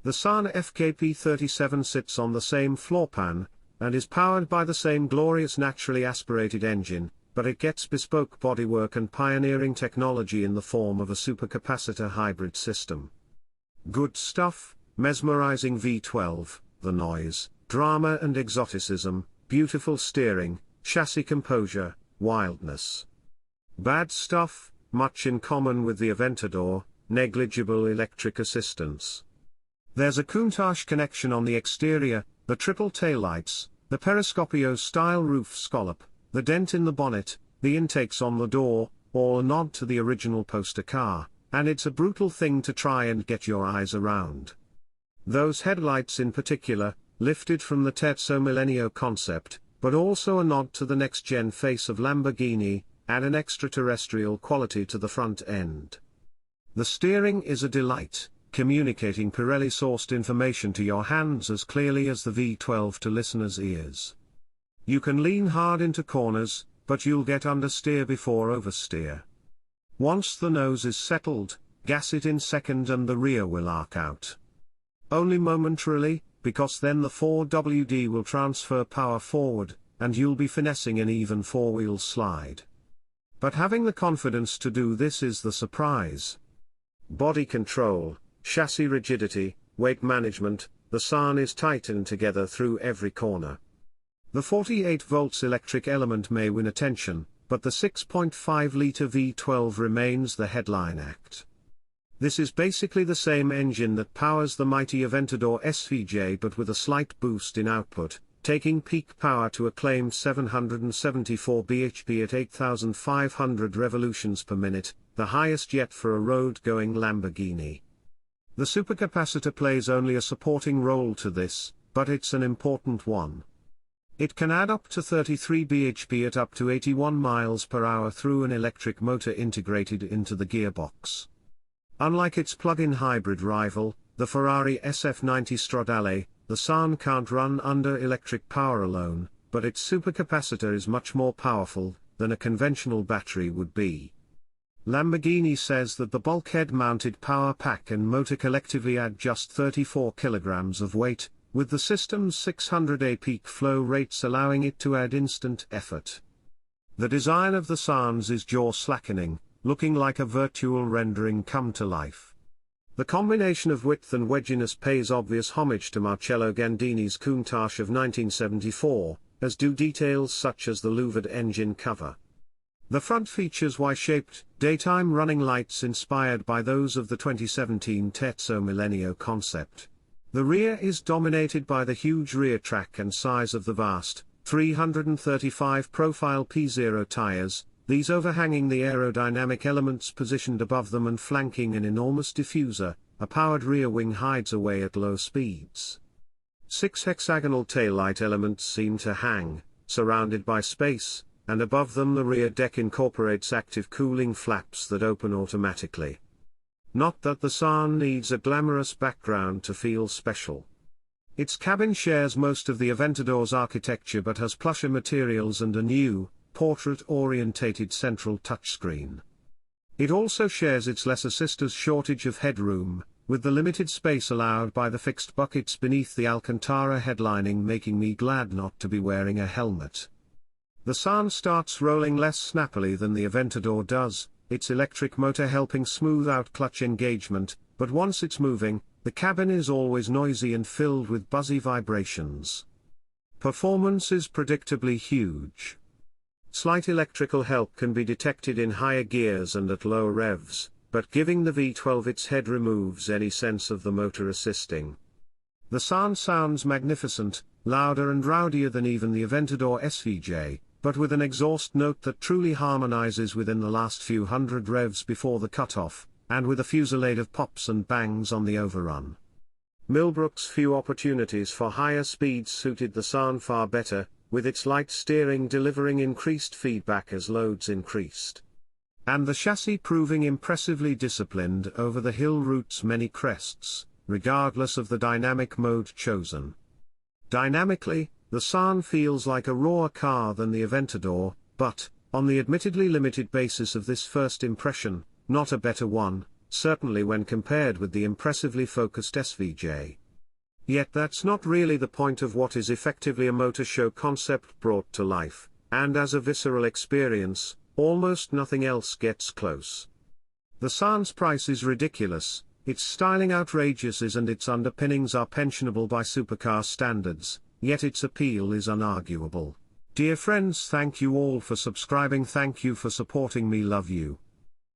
The Sián FKP37 sits on the same floor pan, and is powered by the same glorious naturally aspirated engine, but it gets bespoke bodywork and pioneering technology in the form of a supercapacitor hybrid system. Good stuff, mesmerizing V12, the noise, drama and exoticism, beautiful steering, chassis composure, wildness. Bad stuff, much in common with the Aventador, negligible electric assistance. There's a Countach connection on the exterior, the triple taillights, the periscopio-style roof scallop, the dent in the bonnet, the intakes on the door, all a nod to the original poster car, and it's a brutal thing to try and get your eyes around. Those headlights in particular, lifted from the Terzo Millennio concept, but also a nod to the next-gen face of Lamborghini, add an extraterrestrial quality to the front end. The steering is a delight, communicating Pirelli-sourced information to your hands as clearly as the V12 to listeners' ears. You can lean hard into corners, but you'll get understeer before oversteer. Once the nose is settled, gas it in second and the rear will arc out. Only momentarily, because then the 4WD will transfer power forward, and you'll be finessing an even four-wheel slide. But having the confidence to do this is the surprise. Body control, chassis rigidity, weight management, the Sián is tightened together through every corner. The 48 volts electric element may win attention, but the 6.5-litre V12 remains the headline act. This is basically the same engine that powers the mighty Aventador SVJ but with a slight boost in output, taking peak power to a claimed 774 bhp at 8,500 revolutions per minute, the highest yet for a road-going Lamborghini. The supercapacitor plays only a supporting role to this, but it's an important one. It can add up to 33 bhp at up to 81 miles per hour through an electric motor integrated into the gearbox. Unlike its plug-in hybrid rival, the Ferrari SF90 Stradale, the Sián can't run under electric power alone, but its supercapacitor is much more powerful than a conventional battery would be. Lamborghini says that the bulkhead-mounted power pack and motor collectively add just 34 kilograms of weight, with the system's 600 peak flow rates allowing it to add instant effort. The design of the Siáns is jaw-slackening, looking like a virtual rendering come to life. The combination of width and wedginess pays obvious homage to Marcello Gandini's Countach of 1974, as do details such as the louvered engine cover. The front features Y-shaped, daytime running lights inspired by those of the 2017 Terzo Millennio concept. The rear is dominated by the huge rear track and size of the vast, 335 profile P0 tires, these overhanging the aerodynamic elements positioned above them and flanking an enormous diffuser. A powered rear wing hides away at low speeds. 6 hexagonal taillight elements seem to hang, surrounded by space, and above them the rear deck incorporates active cooling flaps that open automatically. Not that the Sián needs a glamorous background to feel special. Its cabin shares most of the Aventador's architecture but has plusher materials and a new, portrait-orientated central touchscreen. It also shares its lesser sister's shortage of headroom, with the limited space allowed by the fixed buckets beneath the Alcantara headlining making me glad not to be wearing a helmet. The Sián starts rolling less snappily than the Aventador does, its electric motor helping smooth out clutch engagement, but once it's moving, the cabin is always noisy and filled with buzzy vibrations. Performance is predictably huge. Slight electrical help can be detected in higher gears and at lower revs, but giving the V12 its head removes any sense of the motor assisting. The Sián sounds magnificent, louder and rowdier than even the Aventador SVJ, but with an exhaust note that truly harmonizes within the last few hundred revs before the cutoff, and with a fusillade of pops and bangs on the overrun. Millbrook's few opportunities for higher speeds suited the Sián far better, with its light steering delivering increased feedback as loads increased. And the chassis proving impressively disciplined over the hill route's many crests, regardless of the dynamic mode chosen. Dynamically, the Sián feels like a rawer car than the Aventador, but, on the admittedly limited basis of this first impression, not a better one, certainly when compared with the impressively focused SVJ. Yet that's not really the point of what is effectively a motor show concept brought to life, and as a visceral experience, almost nothing else gets close. The Sián's price is ridiculous, its styling outrageous and its underpinnings are pensionable by supercar standards, yet its appeal is unarguable. Dear friends, thank you all for subscribing, thank you for supporting me, love you.